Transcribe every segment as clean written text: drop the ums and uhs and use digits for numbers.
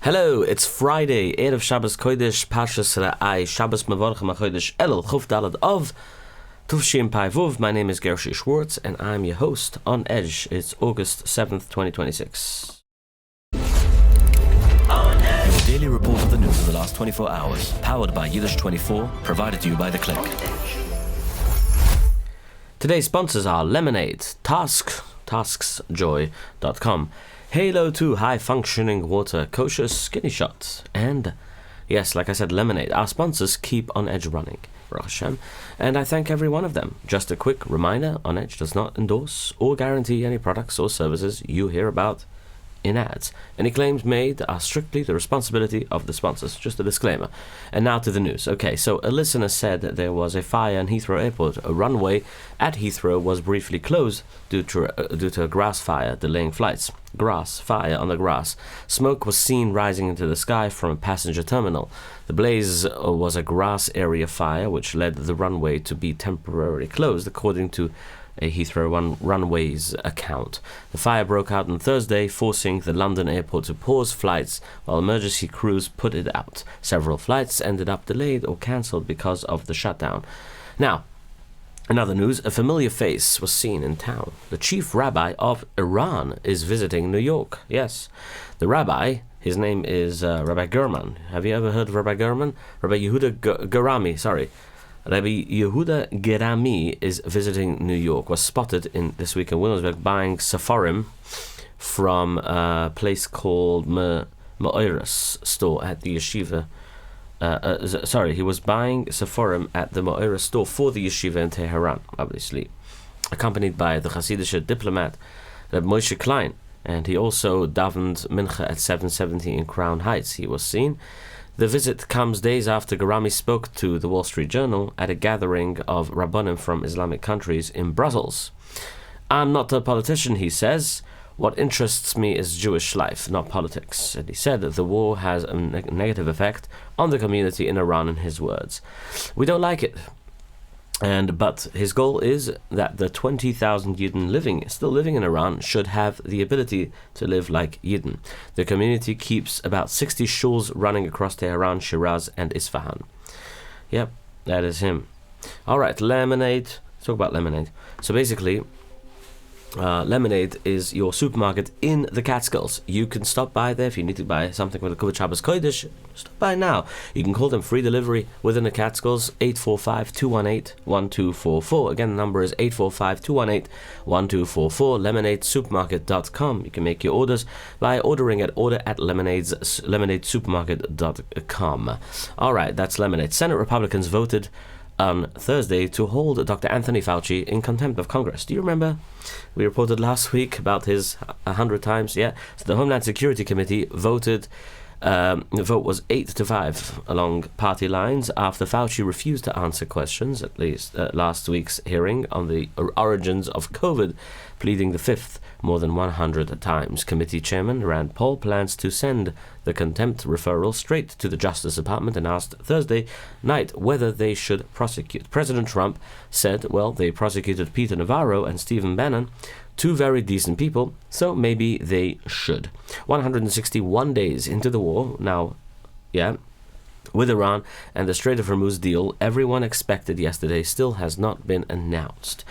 Hello, it's Friday, Erev Shabbos Kodesh, Parshas Ra'ai, Shabbos Mevorchim HaChodesh Elul, Chuf Dalad of Tuvshin Pai Vuv. My name is Gershy Schwarcz, and I'm your host on Edge. It's August 7th, 2026. Your daily report of the news of the last 24 hours, powered by Yiddish 24, provided to you by The Click. Today's sponsors are Lemonade, tasksjoy.com, Halo 2 high-functioning water, Kosher skinny shot, and, yes, like I said, Lemonade. Our sponsors keep On Edge running, Baruch Hashem, and I thank every one of them. Just a quick reminder, On Edge does not endorse or guarantee any products or services you hear about in ads. Any claims made are strictly the responsibility of the sponsors. Just a disclaimer. And now to the news. Okay, so a listener said that there was a fire in Heathrow Airport. A runway at Heathrow was briefly closed due to a grass fire, delaying flights. Grass fire on the grass. Smoke was seen rising into the sky from a passenger terminal. The blaze was a grass area fire which led the runway to be temporarily closed, according to a Heathrow runway's account. The fire broke out on Thursday, forcing the London airport to pause flights while emergency crews put it out. Several flights ended up delayed or cancelled because of the shutdown. Now, in other news, a familiar face was seen in town. The chief rabbi of Iran is visiting New York. Yes, the rabbi, his name is Rabbi German. Have you ever heard of Rabbi German? Rabbi Yehuda Gerami, sorry. Rabbi Yehuda Gerami is visiting New York, was spotted this week in Williamsburg buying Sepharim from a place called Mo'eres store at the yeshiva. He was buying Sepharim at the Mo'eres store for the yeshiva in Tehran, obviously, accompanied by the Hasidic diplomat Rabbi Moshe Klein, and he also davened Mincha at 770 in Crown Heights. He was seen. The visit comes days after Gerami spoke to the Wall Street Journal at a gathering of Rabbanim from Islamic countries in Brussels. I'm not a politician, he says. What interests me is Jewish life, not politics. And he said that the war has a negative effect on the community in Iran, in his words. We don't like it. But his goal is that the 20,000 Yidden still living in Iran should have the ability to live like Yidden. The community keeps about 60 shuls running across Tehran, Shiraz, and Isfahan. Yep, that is him. All right, Lemonade. Let's talk about Lemonade. So basically, Lemonade is your supermarket in the Catskills. You can stop by there if you need to buy something for the Kuvot Shabbos Kodesh. Stop by now. You can call them free delivery within the Catskills, 845-218-1244. Again, the number is 845-218-1244, lemonadesupermarket.com. You can make your orders by ordering at lemonadesupermarket.com. All right, that's Lemonade. Senate Republicans voted on Thursday to hold Dr. Anthony Fauci in contempt of Congress. Do you remember? We reported last week about his 100 times. Yeah. So the Homeland Security Committee voted. The vote was 8-5 along party lines after Fauci refused to answer questions, at least last week's hearing on the origins of COVID, pleading the fifth more than 100 times. Committee Chairman Rand Paul plans to send the contempt referral straight to the Justice Department and asked Thursday night whether they should prosecute. President Trump said, well, they prosecuted Peter Navarro and Stephen Bannon, two very decent people, so maybe they should. 161 days into the war now, with Iran and the Strait of Hormuz deal everyone expected yesterday still has not been announced.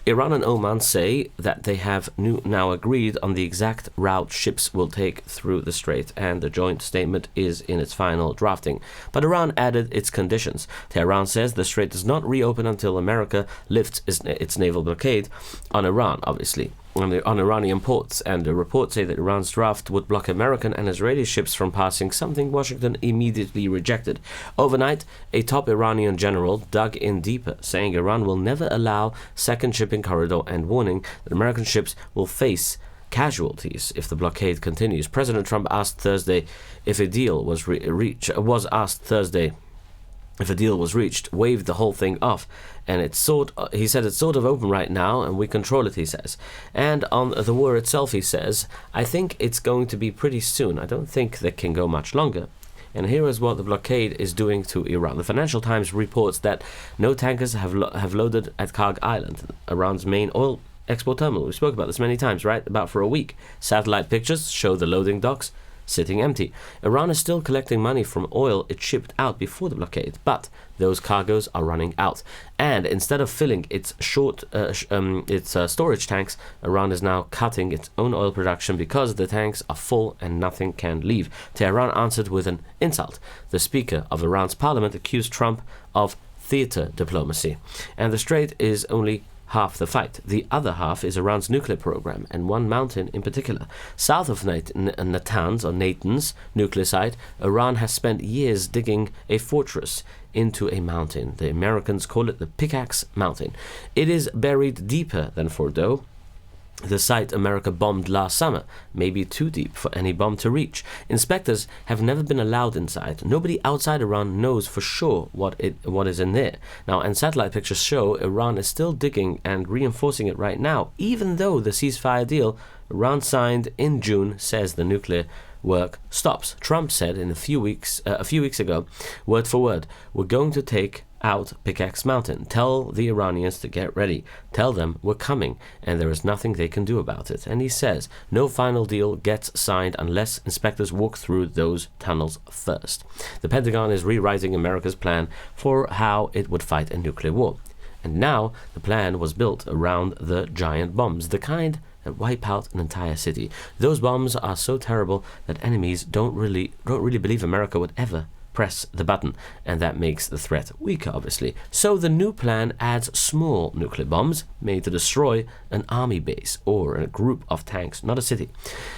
Iran and Oman say that they have now agreed on the exact route ships will take through the strait, and the joint statement is in its final drafting. But Iran added its conditions. Tehran says the strait does not reopen until America lifts its naval blockade on Iran, obviously, on Iranian ports, and the reports say that Iran's draft would block American and Israeli ships from passing, something Washington immediately rejected. Overnight, a top Iranian general dug in deeper, saying Iran will never allow second shipping corridor and warning that American ships will face casualties if the blockade continues. President Trump asked Thursday if a deal was reached, waved the whole thing off, and he said it's sort of open right now and we control it, he says. And on the war itself, he says, I think it's going to be pretty soon. I don't think that can go much longer. And here is what the blockade is doing to Iran. The Financial Times reports that no tankers have loaded at Karg Island, Iran's main oil export terminal. We spoke about this many times, right? About for a week. Satellite pictures show the loading docks sitting empty. Iran is still collecting money from oil it shipped out before the blockade, but those cargoes are running out. And instead of filling its storage tanks, Iran is now cutting its own oil production because the tanks are full and nothing can leave. Tehran answered with an insult. The Speaker of Iran's parliament accused Trump of theater diplomacy. And the strait is only half the fight. The other half is Iran's nuclear program, and one mountain in particular. South of Natan's nuclear site, Iran has spent years digging a fortress into a mountain. The Americans call it the Pickaxe Mountain. It is buried deeper than Fordo, the site America bombed last summer, maybe too deep for any bomb to reach. Inspectors have never been allowed inside. Nobody outside Iran knows for sure what is in there. Now, and satellite pictures show Iran is still digging and reinforcing it right now, even though the ceasefire deal Iran signed in June says the nuclear work stops. Trump said a few weeks ago, word for word, "We're going to take out Pickaxe Mountain. Tell the Iranians to get ready. Tell them we're coming, and there is nothing they can do about it." And he says no final deal gets signed unless inspectors walk through those tunnels first. The Pentagon is rewriting America's plan for how it would fight a nuclear war. And now the plan was built around the giant bombs, the kind that wipe out an entire city. Those bombs are so terrible that enemies don't really believe America would ever press the button, and that makes the threat weaker, obviously. So the new plan adds small nuclear bombs made to destroy an army base or a group of tanks, not a city.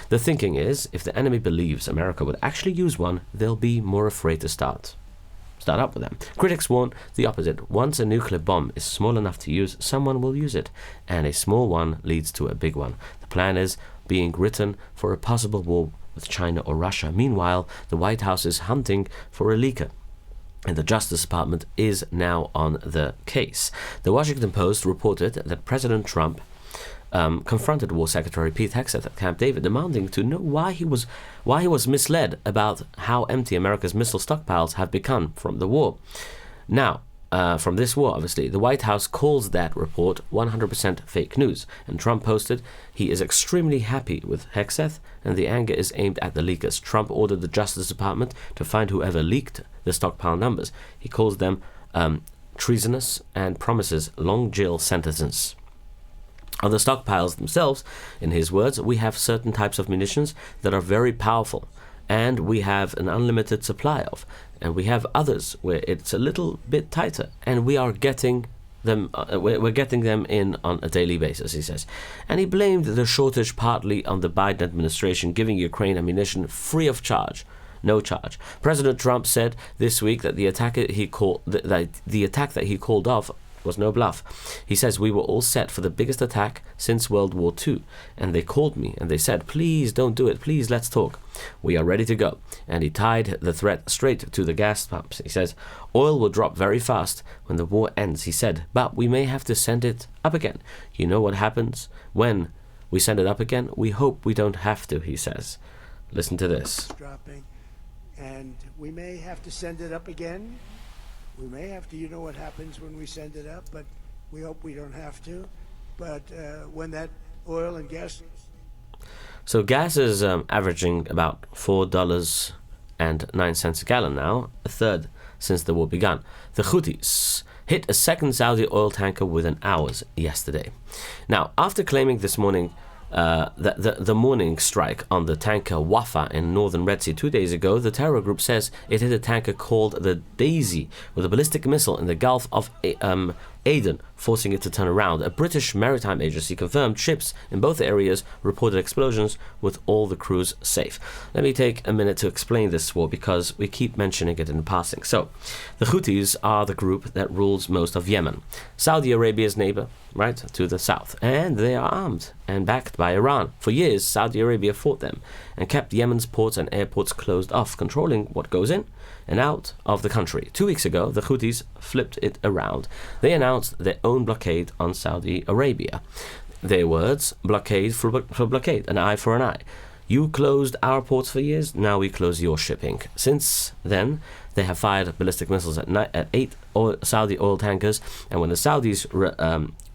The thinking is, if the enemy believes America would actually use one, they'll be more afraid to start up with them. Critics warn the opposite. Once a nuclear bomb is small enough to use, someone will use it, and a small one leads to a big one. The plan is being written for a possible war with China or Russia. Meanwhile, the White House is hunting for a leaker, and the Justice Department is now on the case. The Washington Post reported that President Trump confronted War Secretary Pete Hegseth at Camp David, demanding to know why he was misled about how empty America's missile stockpiles have become from the war. Now, from this war, obviously, the White House calls that report 100% fake news, and Trump posted he is extremely happy with Hegseth, and the anger is aimed at the leakers. Trump ordered the Justice Department to find whoever leaked the stockpile numbers. He calls them treasonous and promises long jail sentences. On the stockpiles themselves, in his words, we have certain types of munitions that are very powerful, and we have an unlimited supply of, and we have others where it's a little bit tighter, and we are getting them. We're getting them in on a daily basis, he says. And he blamed the shortage partly on the Biden administration giving Ukraine ammunition free of charge. No charge. President Trump said this week that the attack that he called off was no bluff. He says, "We were all set for the biggest attack since World War II, and they called me and they said, please don't do it, please let's talk. We are ready to go." And he tied the threat straight to the gas pumps. He says, "Oil will drop very fast when the war ends," he said, "but we may have to send it up again. You know what happens when we send it up again? We hope we don't have to," he says. Listen to this. Dropping, and we may have to send it up again. We may have to, you know what happens when we send it up, but we hope we don't have to. But when that oil and gas... So gas is averaging about $4.09 a gallon now, a third since the war began. The Houthis hit a second Saudi oil tanker within hours yesterday. Now, after claiming this morning the morning strike on the tanker Wafa in northern Red Sea 2 days ago, the terror group says it hit a tanker called the Daisy with a ballistic missile in the Gulf of Aden, forcing it to turn around. A British maritime agency confirmed ships in both areas reported explosions with all the crews safe. Let me take a minute to explain this war because we keep mentioning it in passing. So, the Houthis are the group that rules most of Yemen, Saudi Arabia's neighbor, right, to the south, and they are armed and backed by Iran. For years, Saudi Arabia fought them and kept Yemen's ports and airports closed off, controlling what goes in and out of the country. 2 weeks ago, the Houthis flipped it around. They announced their own blockade on Saudi Arabia. Their words, blockade for blockade, an eye for an eye. You closed our ports for years, now we close your shipping. Since then, they have fired ballistic missiles at 8 Saudi oil tankers, and when the Saudis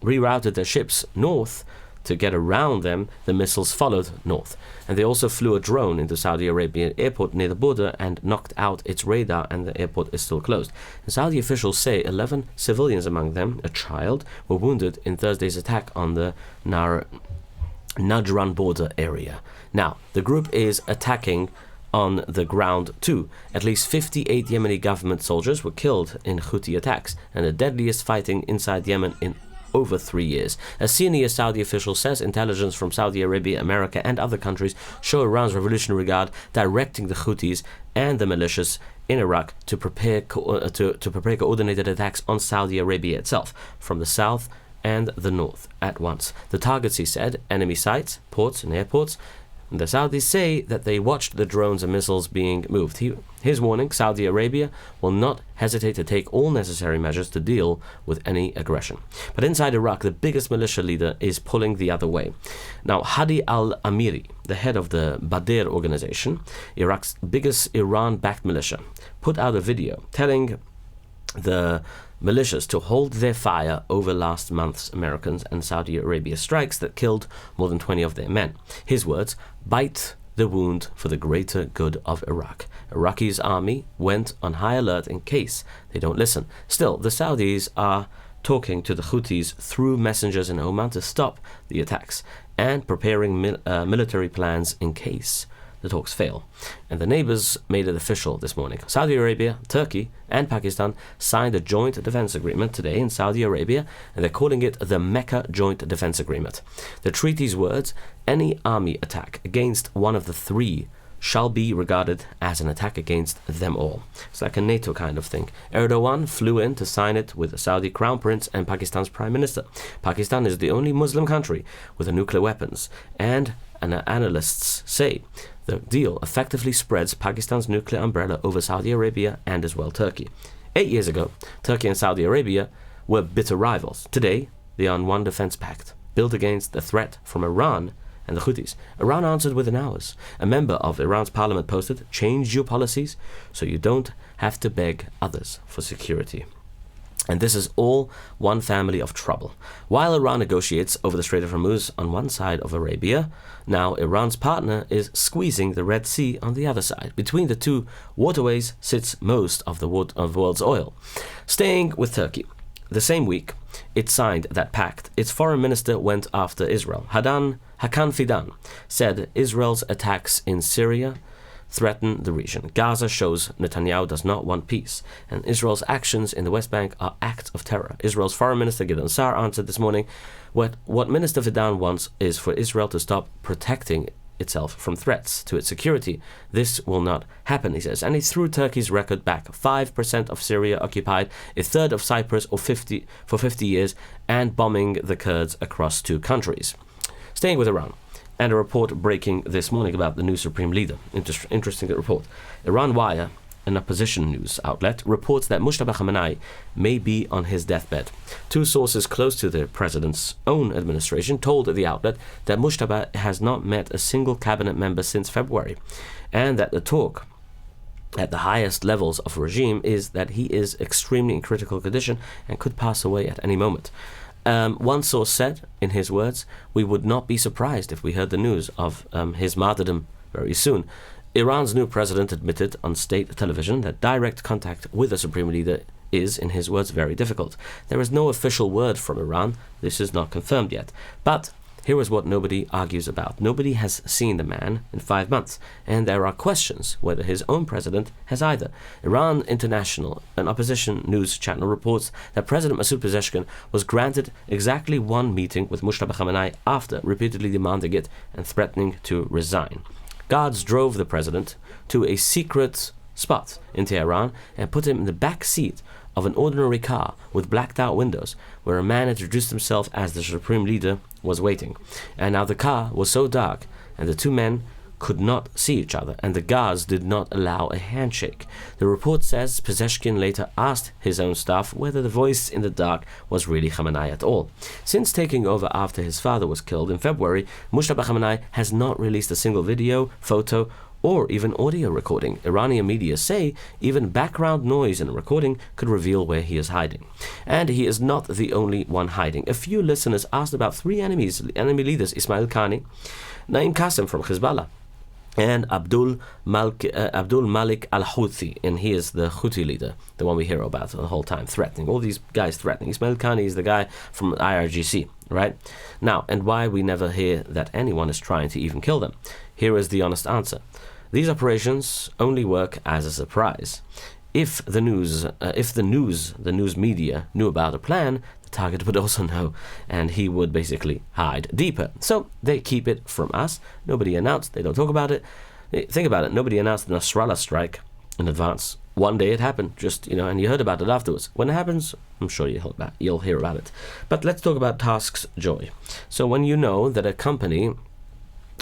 rerouted their ships north to get around them, the missiles followed north. And they also flew a drone into Saudi Arabian airport near the border and knocked out its radar, and the airport is still closed. And Saudi officials say 11 civilians, among them a child, were wounded in Thursday's attack on the Najran border area. Now, the group is attacking on the ground too. At least 58 Yemeni government soldiers were killed in Houthi attacks, and the deadliest fighting inside Yemen in over 3 years. A senior Saudi official says intelligence from Saudi Arabia, America and other countries show Iran's Revolutionary Guard directing the Houthis and the militias in Iraq to prepare coordinated attacks on Saudi Arabia itself from the south and the north at once. The targets, he said, enemy sites, ports and airports. The Saudis say that they watched the drones and missiles being moved. His warning, Saudi Arabia will not hesitate to take all necessary measures to deal with any aggression. But inside Iraq, the biggest militia leader is pulling the other way. Now, Hadi al-Amiri, the head of the Badr organization, Iraq's biggest Iran-backed militia, put out a video telling the militias to hold their fire over last month's Americans and Saudi Arabia strikes that killed more than 20 of their men. His words, bite the wound for the greater good of Iraq. Iraqi's army went on high alert in case they don't listen. Still, the Saudis are talking to the Houthis through messengers in Oman to stop the attacks and preparing military plans in case the talks fail. And the neighbors made it official this morning. Saudi Arabia, Turkey, and Pakistan signed a joint defense agreement today in Saudi Arabia, and they're calling it the Mecca Joint Defense Agreement. The treaty's words, any army attack against one of the three shall be regarded as an attack against them all. It's like a NATO kind of thing. Erdogan flew in to sign it with the Saudi Crown Prince and Pakistan's Prime Minister. Pakistan is the only Muslim country with nuclear weapons, and analysts say the deal effectively spreads Pakistan's nuclear umbrella over Saudi Arabia and as well Turkey. 8 years ago, Turkey and Saudi Arabia were bitter rivals. Today, they are on one defense pact, built against the threat from Iran and the Houthis. Iran answered within hours. A member of Iran's parliament posted, change your policies so you don't have to beg others for security. And this is all one family of trouble. While Iran negotiates over the Strait of Hormuz on one side of Arabia, now Iran's partner is squeezing the Red Sea on the other side. Between the two waterways sits most of the world's oil. Staying with Turkey, the same week it signed that pact, its foreign minister went after Israel. Hakan Fidan said Israel's attacks in Syria threaten the region. Gaza shows Netanyahu does not want peace, and Israel's actions in the West Bank are acts of terror. Israel's foreign minister Gideon Sa'ar answered this morning, what Minister Fidan wants is for Israel to stop protecting itself from threats to its security. This will not happen, he says. And he threw Turkey's record back. 5% of Syria occupied, a third of Cyprus for 50 years, and bombing the Kurds across two countries. Staying with Iran, and a report breaking this morning about the new supreme leader. Interesting report. Iran Wire, an opposition news outlet, reports that Moshe Khamenei may be on his deathbed. Two sources close to the president's own administration told the outlet that Moshe has not met a single cabinet member since February, and that the talk at the highest levels of regime is that he is extremely in critical condition and could pass away at any moment. One source said, in his words, we would not be surprised if we heard the news of his martyrdom very soon. Iran's new president admitted on state television that direct contact with the supreme leader is, in his words, very difficult. There is no official word from Iran. This is not confirmed yet. But here is what nobody argues about. Nobody has seen the man in 5 months, and there are questions whether his own president has either. Iran International, an opposition news channel, reports that President Masoud Pezeshkian was granted exactly one meeting with Moshe Khamenei after repeatedly demanding it and threatening to resign. Guards drove the president to a secret spot in Tehran and put him in the back seat of an ordinary car with blacked out windows, where a man introduced himself as the supreme leader was waiting. And now the car was so dark and the two men could not see each other, and the guards did not allow a handshake. The report says Pezeshkian later asked his own staff whether the voice in the dark was really Khamenei at all. Since taking over after his father was killed in February, Moshe Khamenei has not released a single video, photo, or even audio recording. Iranian media say even background noise in a recording could reveal where he is hiding. And he is not the only one hiding. A few listeners asked about three enemy leaders, Ismail Qani, Naim Qassem from Hezbollah, and Abdul Malik al-Houthi, and he is the Houthi leader, the one we hear about the whole time, threatening. All these guys threatening. Ismail Qani is the guy from IRGC, right? Now, and why we never hear that anyone is trying to even kill them? Here is the honest answer. These operations only work as a surprise. If the news media knew about a plan, the target would also know, and he would basically hide deeper. So they keep it from us. Nobody announced. They don't talk about it. Think about it. Nobody announced the Nasrallah strike in advance. One day it happened, and you heard about it afterwards. When it happens, I'm sure you'll hear about it. But let's talk about tasks joy. So when you know that a company,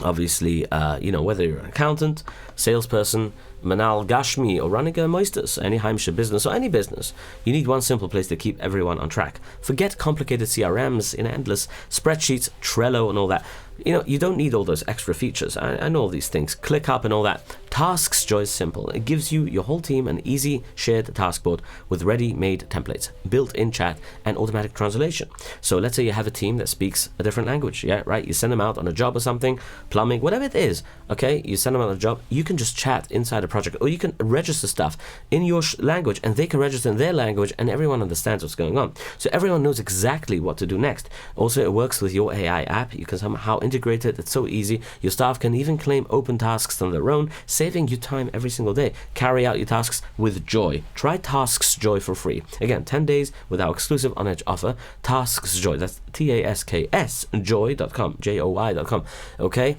obviously, whether you're an accountant, salesperson, Manal Gashmi, or running a Moisters, any Heimsche business, or any business, you need one simple place to keep everyone on track. Forget complicated CRMs, endless spreadsheets, Trello, and all that. You don't need all those extra features. I know all these things. ClickUp and all that. Tasks Joy is simple. It gives you, your whole team, an easy shared task board with ready-made templates, built-in chat, and automatic translation. So let's say you have a team that speaks a different language, yeah, right? You send them out on a job or something, plumbing, whatever it is, okay? You send them out on a job. You can just chat inside a project, or you can register stuff in your language, and they can register in their language, and everyone understands what's going on. So everyone knows exactly what to do next. Also, it works with your AI app. You can somehow integrate it. It's so easy. Your staff can even claim open tasks on their own, saving you time every single day. Carry out your tasks with joy. Try Tasks Joy for free. Again, 10 days with our exclusive on-edge offer. Tasks Joy. That's TASKS joy.com. JOY.com. Okay?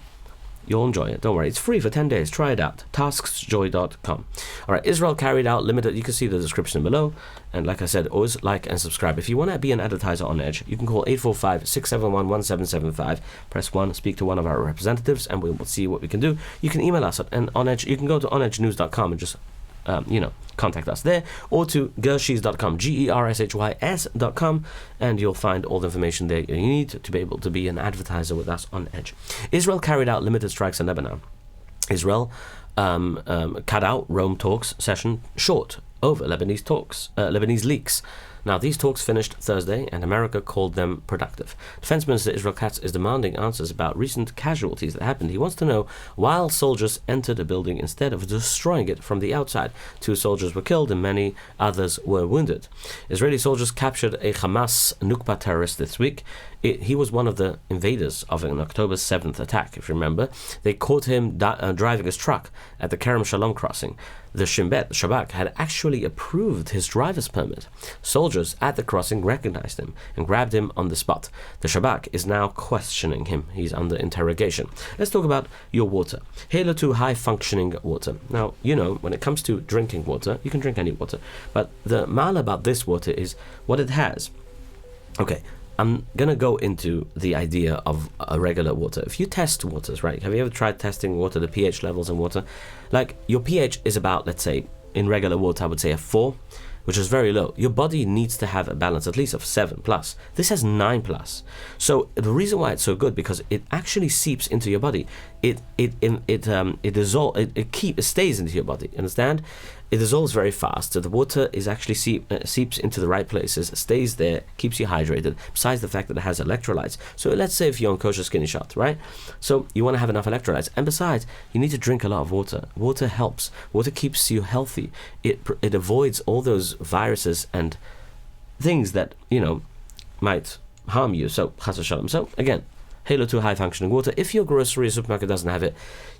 You'll enjoy it. Don't worry. It's free for 10 days. Try it out. Tasksjoy.com. All right. Israel carried out limited. You can see the description below. And like I said, always like and subscribe. If you want to be an advertiser on Edge, you can call 845-671-1775. Press 1, speak to one of our representatives, and we will see what we can do. You can email us at on Edge. You can go to onedgenews.com and just contact us there, or to gershys.com, GERSHYS.com, and you'll find all the information there you need to be able to be an advertiser with us on Edge. Israel carried out limited strikes in Lebanon. Israel cut out Rome talks session short over Lebanese leaks. Now, these talks finished Thursday, and America called them productive. Defense Minister Israel Katz is demanding answers about recent casualties that happened. He wants to know why soldiers entered a building instead of destroying it from the outside. 2 soldiers were killed and many others were wounded. Israeli soldiers captured a Hamas Nukba terrorist this week. He was one of the invaders of an October 7th attack, if you remember. They caught him driving his truck at the Kerem Shalom crossing. The Shabak had actually approved his driver's permit. Soldiers at the crossing recognized him and grabbed him on the spot. The Shabak is now questioning him. He's under interrogation. Let's talk about your water. Halo 2 high-functioning water. Now, when it comes to drinking water, you can drink any water, but the mal about this water is what it has. Okay, I'm going to go into the idea of a regular water. If you test waters, right? Have you ever tried testing water, the pH levels in water? Like, your pH is about, let's say, in regular water, I would say a 4, which is very low. Your body needs to have a balance at least of 7+. This has 9+. So the reason why it's so good, because it actually seeps into your body. It stays into your body. Understand? It dissolves very fast, so the water is actually seeps into the right places, stays there, keeps you hydrated, besides the fact that it has electrolytes. So let's say if you're on Kosher Skinny Shot, right? So you want to have enough electrolytes, and besides, you need to drink a lot of water. Water helps. Water keeps you healthy. It avoids all those viruses and things that, might harm you. So, chas v'shalom. So, again, Halo 2 high-functioning water. If your grocery or supermarket doesn't have it,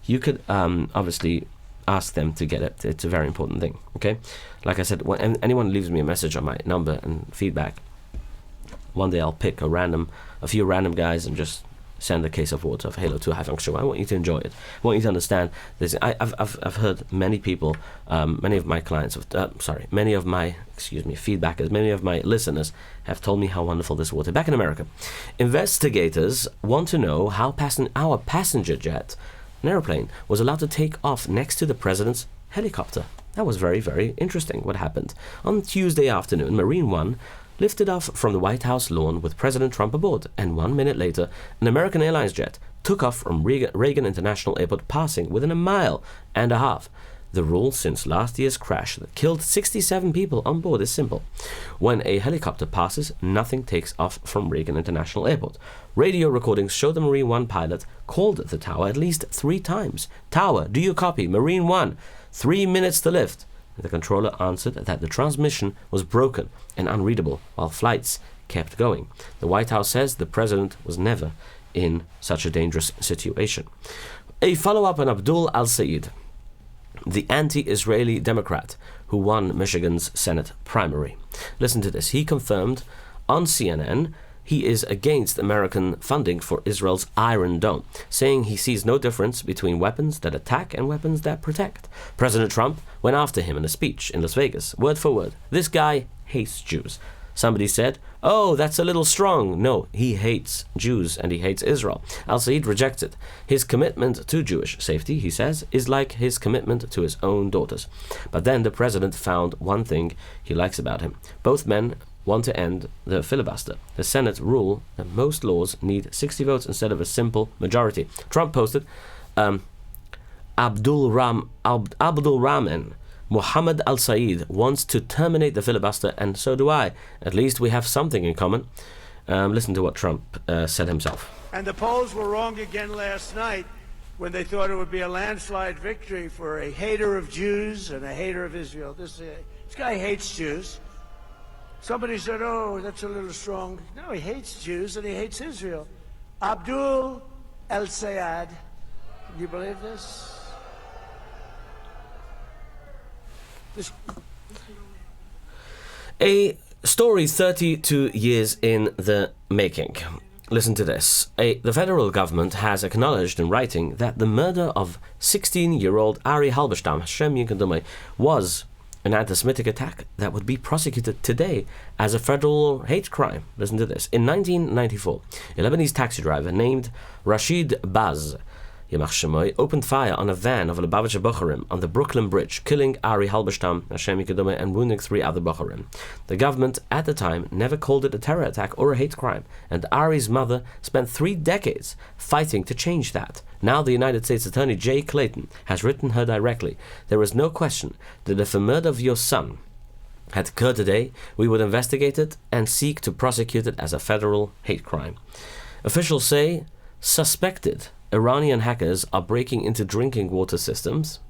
you could obviously ask them to get it. It's a very important thing, okay? Like I said, when anyone leaves me a message on my number and feedback, one day I'll pick a few random guys and just send a case of water of Halo 2 high function. I want you to enjoy it. I want you to understand this. I've heard many people, many of my clients, many of my feedbackers, many of my listeners have told me how wonderful this water. Back in America, investigators want to know how our passenger jet, an airplane, was allowed to take off next to the president's helicopter. That was very, very interesting what happened. On Tuesday afternoon, Marine One lifted off from the White House lawn with President Trump aboard, and 1 minute later, an American Airlines jet took off from Reagan International Airport, passing within a mile and a half. The rule since last year's crash that killed 67 people on board is simple. When a helicopter passes, nothing takes off from Reagan International Airport. Radio recordings show the Marine One pilot called the tower at least 3 times. "Tower, do you copy? Marine One, 3 minutes to lift." The controller answered that the transmission was broken and unreadable while flights kept going. The White House says the president was never in such a dangerous situation. A follow-up on Abdul al-Said, the anti-Israeli Democrat who won Michigan's Senate primary. Listen to this. He confirmed on CNN he is against American funding for Israel's Iron Dome, saying he sees no difference between weapons that attack and weapons that protect. President Trump went after him in a speech in Las Vegas, word for word. This guy hates Jews. Somebody said, "Oh, that's a little strong." No, he hates Jews and he hates Israel. Al-Said rejected. His commitment to Jewish safety, he says, is like his commitment to his own daughters. But then the president found one thing he likes about him. Both men want to end the filibuster. The Senate rule that most laws need 60 votes instead of a simple majority. Trump posted, Abdul Rahman Mohammed al-Said wants to terminate the filibuster, and so do I. At least we have something in common. Listen to what Trump said himself. And the polls were wrong again last night when they thought it would be a landslide victory for a hater of Jews and a hater of Israel. This guy hates Jews. Somebody said, "Oh, that's a little strong." No, he hates Jews and he hates Israel. Abdul al-Said. Can you believe this? A story 32 years in the making. Listen to this. The federal government has acknowledged in writing that the murder of 16-year-old Ari Halberstam, Hashem Yinkedumai, was an anti-Semitic attack that would be prosecuted today as a federal hate crime. Listen to this. In 1994, a Lebanese taxi driver named Rashid Baz Yamach Shemoy opened fire on a van of Lubavitcher Bocharim on the Brooklyn Bridge, killing Ari Halberstam, Hashem Yikadomeh, and wounding 3 other Bocharim. The government at the time never called it a terror attack or a hate crime, and Ari's mother spent 3 decades fighting to change that. Now the United States Attorney Jay Clayton has written her directly. There is no question that if the murder of your son had occurred today, we would investigate it and seek to prosecute it as a federal hate crime. Officials say suspected Iranian hackers are breaking into drinking water systems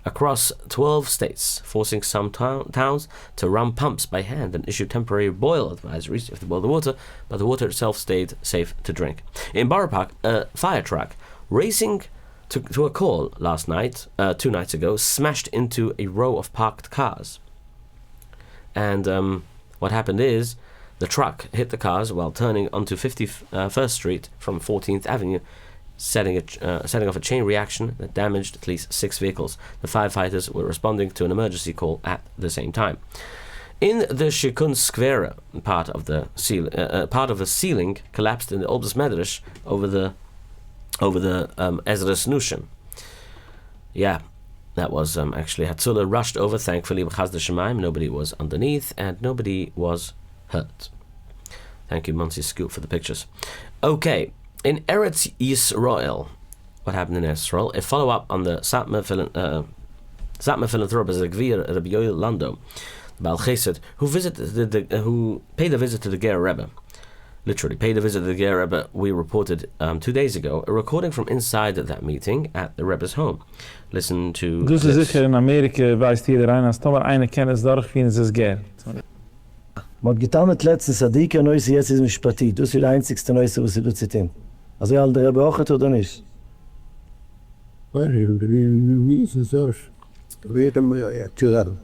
across 12 states, forcing some towns to run pumps by hand and issue temporary boil advisories if they boil the water, but the water itself stayed safe to drink. In Borough Park, a fire truck racing to a call last night, 2 nights ago, smashed into a row of parked cars. And what happened is the truck hit the cars while turning onto 51st Street from 14th Avenue, setting off a chain reaction that damaged at least 6 vehicles. The firefighters were responding to an emergency call at the same time. In the Shikun Square, part of the ceiling collapsed in the oldest medrash over the Ezra's Nushim. Yeah, that was actually Hatzula rushed over. Thankfully, B'chaz de Shemaim, nobody was underneath and nobody was hurt. Thank you, Monty Scoop, for the pictures. Okay. In Eretz Yisrael, what happened in Eretz Yisrael? A follow-up on the Satmar philanthropist Edgware Rabbi Yoel Lando, the Baal Chesed, who paid a visit to the Ger Rebbe. Literally, paid a visit to the Ger Rebbe. We reported 2 days ago a recording from inside that meeting at the Rebbe's home. Listen to this. Sicher in Amerika weiß jeder einer, als Tomer eine kennt es durch, wie es ist Ger. Man getan mit letzten Sadika Neues jetzt ist Mischpati. Das ist der einzigste Neues, was sie zitieren. Also ja, der Rebbe auch oder nicht? Wie ist es das? Wir haben ja Türen.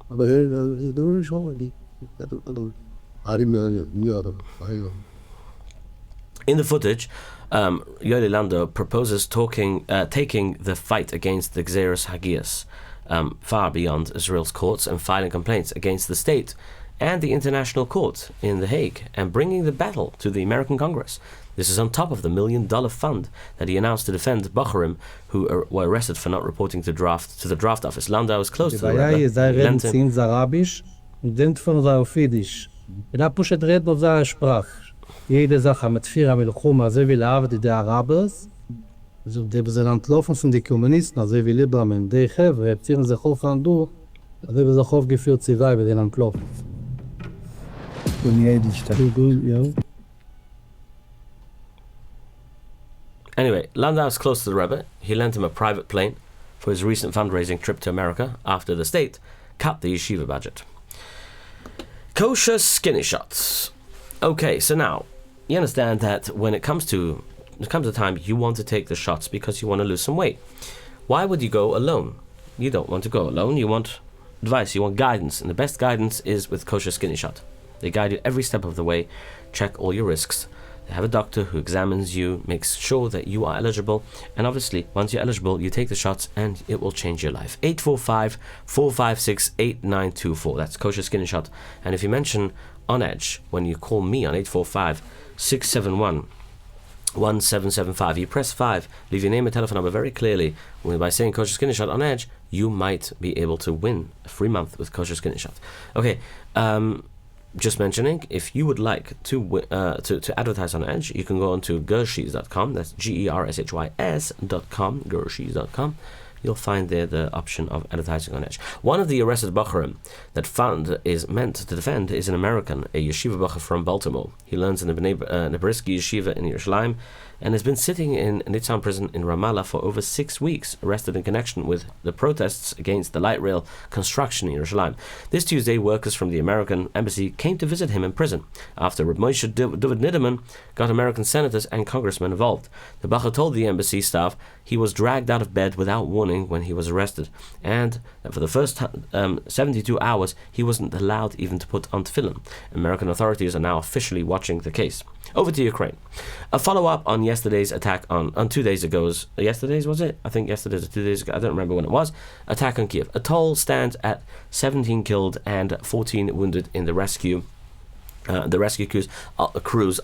Aber das ist schon die. In the footage, Yoel Lando proposes taking the fight against the Xeris Hagias far beyond Israel's courts and filing complaints against the state and the International Court in The Hague and bringing the battle to the American Congress. This is on top of the $1 million fund that he announced to defend Bocharim who were arrested for not reporting to the draft office. Landau is close to the Rebbe. jede Sache mit Fira Milchuma, so wie die Arabers, so die entlaufen von den Kommunisten, also wie Lieberman, die Chevre, ziehen sich auf an du, also wie sich aufgeführt sie bei den entlaufen. Und jede Stadt. Ja. Anyway, Landau is close to the Rebbe. He lent him a private plane for his recent fundraising trip to America after the state cut the yeshiva budget. Kosher skinny shots. Okay, so now you understand that when it comes to the time you want to take the shots because you want to lose some weight. Why would you go alone? You don't want to go alone. You want advice. You want guidance, and the best guidance is with Kosher skinny shot. They guide you every step of the way, check all your risks. They have a doctor who examines you, makes sure that you are eligible, and obviously, once you're eligible, you take the shots and it will change your life. 845-456-8924. That's Kosher Skinny Shot. And if you mention On Edge when you call me on 845-671-1775, you press 5, leave your name and telephone number very clearly. By saying Kosher Skinny Shot on Edge, you might be able to win a free month with Kosher Skinny Shot. Okay, just mentioning, if you would like to advertise on Edge, you can go on to Gershys.com. That's GERSHYS.com, Gershys.com. You'll find there the option of advertising on Edge. One of the arrested Bachurim that fund is meant to defend is an American, a yeshiva Bachur from Baltimore. He learns in the Nebraska yeshiva in Yerushalayim and has been sitting in Nitzan prison in Ramallah for over 6 weeks, arrested in connection with the protests against the light rail construction in Yerushalayim. This Tuesday, workers from the American embassy came to visit him in prison after Reb Moshe David Niederman got American senators and congressmen involved. The Bachur told the embassy staff he was dragged out of bed without warning when he was arrested, and that for the first 72 hours he wasn't allowed even to put on tefillin. American authorities are now officially watching the case. Over to Ukraine. A follow-up on yesterday's attack on 2 days ago. Yesterday's, was it? I think yesterday's or 2 days ago. I don't remember when it was. Attack on Kiev. A toll stands at 17 killed and 14 wounded in the rescue. The rescue crews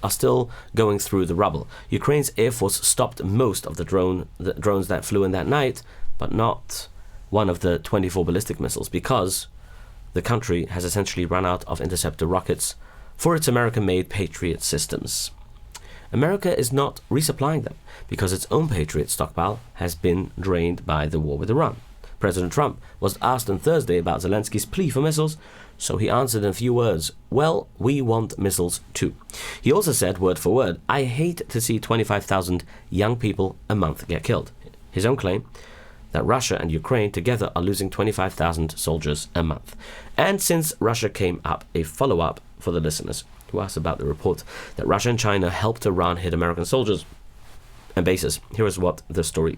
are still going through the rubble. Ukraine's Air Force stopped most of the drones that flew in that night, but not one of the 24 ballistic missiles, because the country has essentially run out of interceptor rockets for its American-made Patriot systems. America is not resupplying them because its own Patriot stockpile has been drained by the war with Iran. President Trump was asked on Thursday about Zelensky's plea for missiles, so he answered in a few words, "Well, we want missiles too." He also said, word for word, "I hate to see 25,000 young people a month get killed." His own claim that Russia and Ukraine together are losing 25,000 soldiers a month. And since Russia came up, a follow-up for the listeners who asked about the report that Russia and China helped Iran hit American soldiers and bases. Here is where the story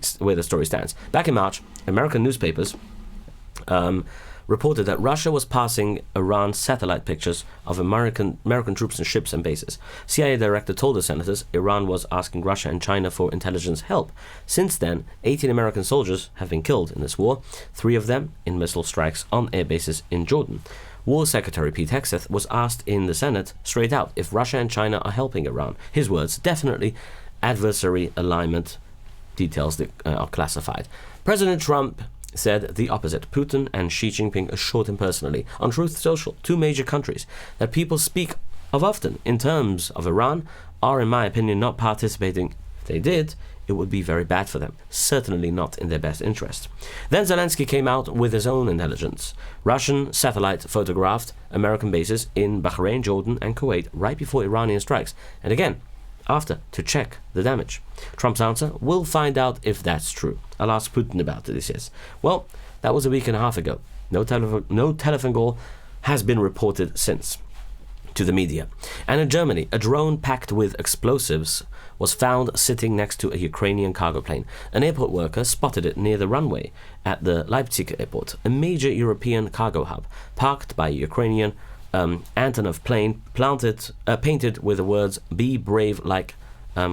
stands. Back in March, American newspapers reported that Russia was passing Iran satellite pictures of American troops and ships and bases. CIA director told the senators Iran was asking Russia and China for intelligence help. Since then, 18 American soldiers have been killed in this war, 3 of them in missile strikes on air bases in Jordan. War Secretary Pete Hegseth was asked in the Senate straight out if Russia and China are helping Iran. His words, definitely adversary alignment. Details that are classified. President Trump said the opposite. Putin and Xi Jinping assured him personally on Truth Social, 2 major countries that people speak of often in terms of Iran are, in my opinion, not participating. If they did, it would be very bad for them, certainly not in their best interest. Then Zelensky came out with his own intelligence. Russian satellite photographed American bases in Bahrain, Jordan and Kuwait right before Iranian strikes, and again after, to check the damage. Trump's answer, "We'll find out if that's true. I'll ask Putin about it," he says. Well, that was a week and a half ago. No telephone call has been reported since to the media. And in Germany, a drone packed with explosives was found sitting next to a Ukrainian cargo plane. An airport worker spotted it near the runway at the Leipzig airport, a major European cargo hub, parked by a Ukrainian Antonov plane painted with the words "Be brave like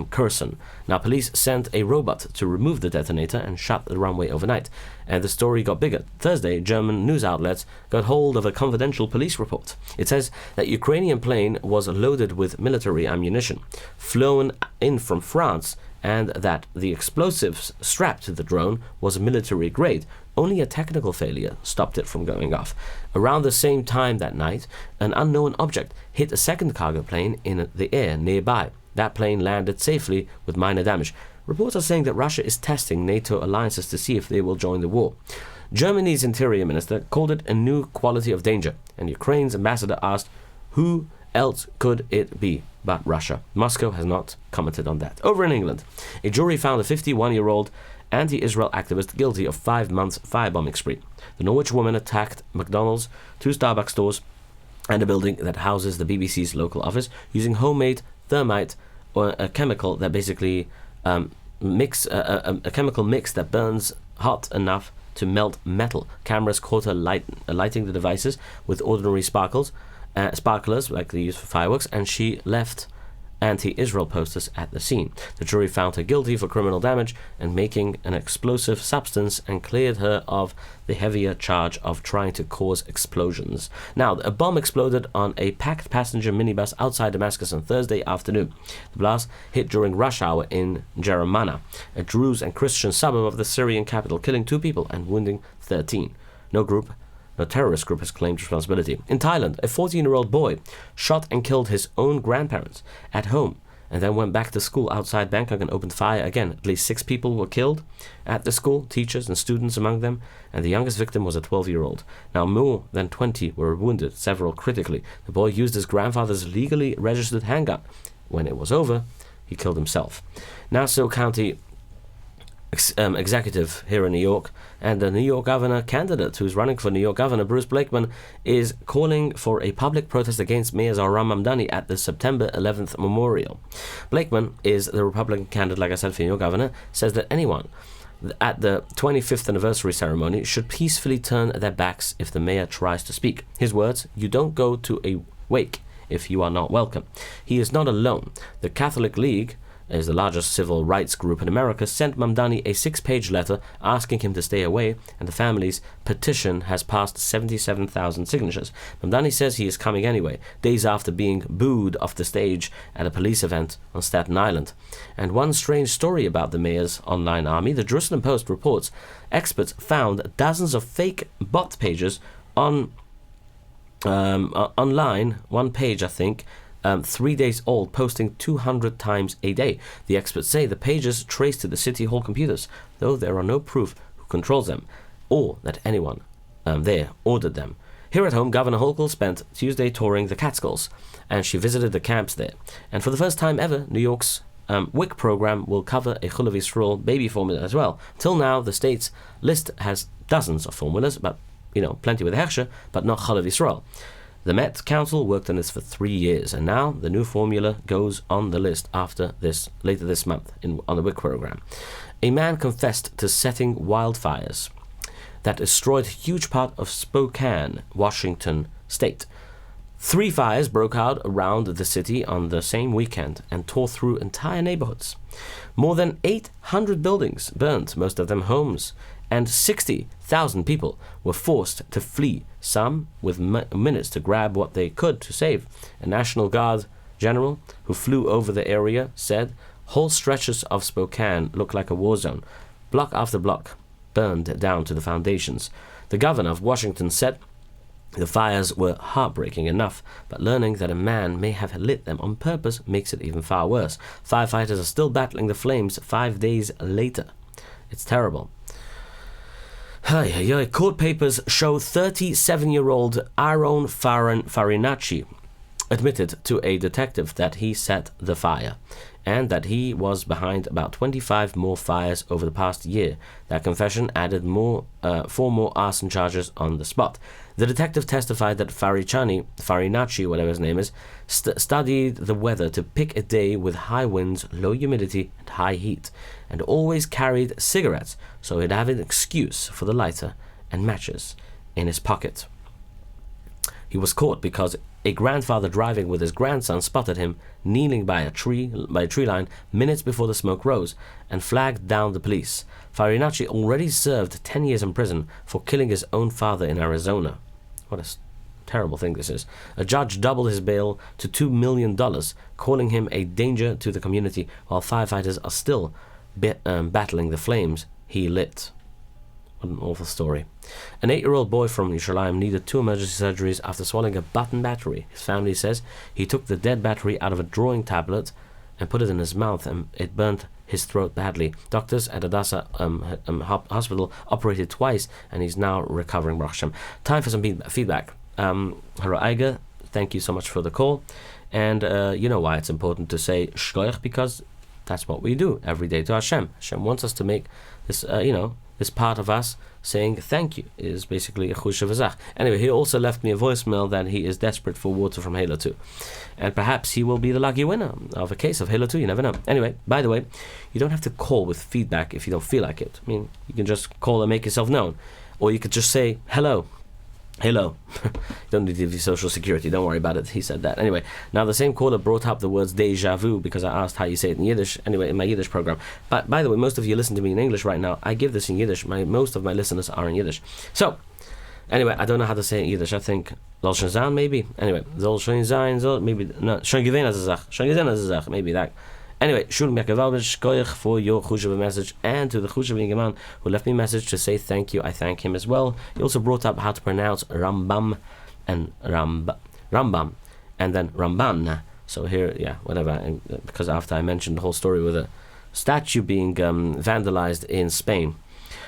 Kherson." Now, police sent a robot to remove the detonator and shut the runway overnight. And the story got bigger. Thursday, German news outlets got hold of a confidential police report. It says that Ukrainian plane was loaded with military ammunition, flown in from France, and that the explosives strapped to the drone was military grade, Only a technical failure stopped it from going off. Around the same time that night, an unknown object hit a second cargo plane in the air nearby. That plane landed safely with minor damage. Reports are saying that Russia is testing NATO alliances to see if they will join the war. Germany's interior minister called it a new quality of danger, and Ukraine's ambassador asked, who else could it be but Russia? Moscow has not commented on that. Over in England, a jury found a 51-year-old anti-Israel activist guilty of 5 months firebombing spree. The Norwich woman attacked McDonald's, 2 Starbucks stores, and a building that houses the BBC's local office using homemade thermite, or a chemical that basically a chemical mix that burns hot enough to melt metal. Cameras caught her lighting the devices with ordinary sparklers like they use for fireworks, and she left anti-Israel posters at the scene. The jury found her guilty for criminal damage and making an explosive substance and cleared her of the heavier charge of trying to cause explosions. Now, a bomb exploded on a packed passenger minibus outside Damascus on Thursday afternoon. The blast hit during rush hour in Jeramana, a Druze and Christian suburb of the Syrian capital, killing 2 people and wounding 13. No terrorist group has claimed responsibility. In Thailand, a 14-year-old boy shot and killed his own grandparents at home and then went back to school outside Bangkok and opened fire again. At least 6 people were killed at the school, teachers and students among them, and the youngest victim was a 12-year-old. Now, more than 20 were wounded, several critically. The boy used his grandfather's legally registered handgun. When it was over, he killed himself. Nassau County executive here in New York, and the New York governor candidate who's running for New York governor, Bruce Blakeman, is calling for a public protest against Mayor Zohran Mamdani at the September 11th memorial. Blakeman is the Republican candidate, like I said, for New York governor, says that anyone at the 25th anniversary ceremony should peacefully turn their backs if the mayor tries to speak. His words, "You don't go to a wake if you are not welcome." He is not alone. The Catholic League is the largest civil rights group in America, sent Mamdani a 6-page letter asking him to stay away, and the family's petition has passed 77,000 signatures. Mamdani says he is coming anyway, days after being booed off the stage at a police event on Staten Island. And one strange story about the mayor's online army, the Jerusalem Post reports experts found dozens of fake bot pages online, one page I think, 3 days old, posting 200 times a day. The experts say the pages trace to the City Hall computers, though there are no proof who controls them or that anyone there ordered them. Here at home, Governor Hochul spent Tuesday touring the Catskills, and she visited the camps there. And for the first time ever, New York's WIC program will cover a Kol Mevaser baby formula as well. Till now, the state's list has dozens of formulas, but plenty with Hersher, but not Kol Mevaser. The Met Council worked on this for 3 years, and now the new formula goes on the list later this month on the WIC program. A man confessed to setting wildfires that destroyed a huge part of Spokane, Washington state. 3 fires broke out around the city on the same weekend and tore through entire neighborhoods. More than 800 buildings burned, most of them homes, and 60,000 people were forced to flee, some with minutes to grab what they could to save. A National Guard general who flew over the area said whole stretches of Spokane looked like a war zone. Block after block burned down to the foundations. The governor of Washington said the fires were heartbreaking enough, but learning that a man may have lit them on purpose makes it even far worse. Firefighters are still battling the flames 5 days later. It's terrible. Court papers show 37-year-old Aaron Farinacci admitted to a detective that he set the fire and that he was behind about 25 more fires over the past year. That confession added 4 more arson charges on the spot. The detective testified that Farinacci, whatever his name is, studied the weather to pick a day with high winds, low humidity, and high heat, and always carried cigarettes, so he'd have an excuse for the lighter and matches in his pocket. He was caught because a grandfather driving with his grandson spotted him kneeling by a tree line minutes before the smoke rose and flagged down the police. Farinacci already served 10 years in prison for killing his own father in Arizona. What a terrible thing this is. A judge doubled his bail to $2 million, calling him a danger to the community, while firefighters are still battling the flames he lit. What an awful story. An 8-year-old boy from Yerushalayim needed 2 emergency surgeries after swallowing a button battery. His family says he took the dead battery out of a drawing tablet and put it in his mouth, and it burnt his throat badly. Doctors at Hadassah hospital operated twice, and he's now recovering, Baruch Hashem. Time for some feedback. Hara Eiger, thank you so much for the call. And you know why it's important to say shkoyach, because that's what we do every day to Hashem. Hashem wants us to make this, this part of us saying thank you is basically a chusha v'zach. Anyway, he also left me a voicemail that he is desperate for water from Halo 2. And perhaps he will be the lucky winner of a case of Halo 2, you never know. Anyway, by the way, you don't have to call with feedback if you don't feel like it. I mean, you can just call and make yourself known. Or you could just say, hello. Hello. You don't need to give you social security, don't worry about it. He said that. Anyway, now the same caller brought up the words deja vu because I asked how you say it in Yiddish, anyway, in my Yiddish program. But by the way, most of you listen to me in English right now. I give this in Yiddish. Most of my listeners are in Yiddish. So, anyway, I don't know how to say it in Yiddish. I think lashon zan, maybe. Anyway, zol shon zayin, zol, maybe, no, shon gewen as a zach. Shon gewen as a zach, maybe that. Anyway, Shul Mekavalish, Koyach for your Chushav message, and to the Chushav Ingeman who left me a message to say thank you. I thank him as well. He also brought up how to pronounce Rambam and Rambam and then Ramban. So here, yeah, whatever. And, because after I mentioned the whole story with a statue being vandalized in Spain.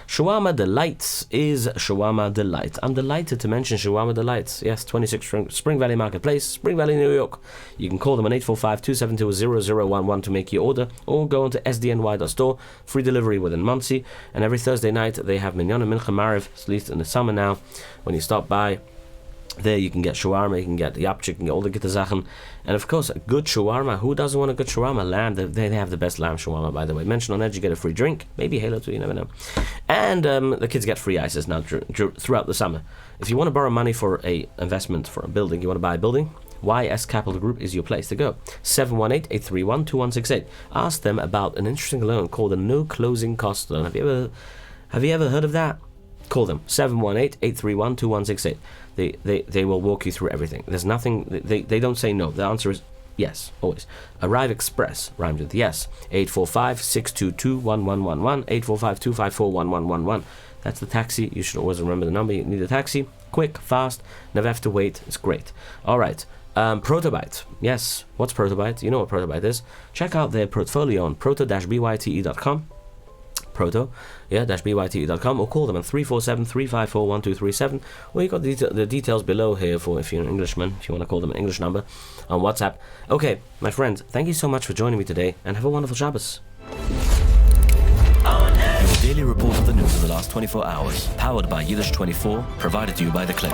Shawarma Delights is Shawarma Delight. I'm delighted to mention Shawarma Delights. Yes, 26 Spring Valley Marketplace, Spring Valley, New York. You can call them on 845-272-0011 to make your order, or go on to sdny.store. Free delivery within Monsey. And every Thursday night they have Minyan and Mincha Mariv, at least in the summer now. When you stop by, there you can get shawarma, you can get yapchik, you can get all the gita zachen. And of course, a good shawarma. Who doesn't want a good shawarma? Lamb, they have the best lamb shawarma, by the way. Mention on Edge, you get a free drink. Maybe Halo 2, you never know. And the kids get free ices now throughout the summer. If you want to borrow money for a investment for a building, you want to buy a building, YS Capital Group is your place to go. 718-831-2168. Ask them about an interesting loan called a no closing cost loan. Have you ever heard of that? Call them 718-831-2168. They will walk you through everything. There's nothing, they don't say no. The answer is yes, always. Arrive Express rhymes with yes. 845-622-1111, 845-254-1111. That's the taxi. You should always remember the number. You need a taxi. Quick, fast, never have to wait. It's great. All right. Protobyte. Yes. What's Protobyte? You know what Protobyte is. Check out their portfolio on proto-byte.com. byte.com, or call them on 347-354-1237, or you got the details below here for if you're an Englishman, if you want to call them an English number on WhatsApp. Okay, my friends, thank you so much for joining me today, and have a wonderful Shabbos. Your daily report of the news of the last 24 hours, powered by Yiddish 24, provided to you by The Click.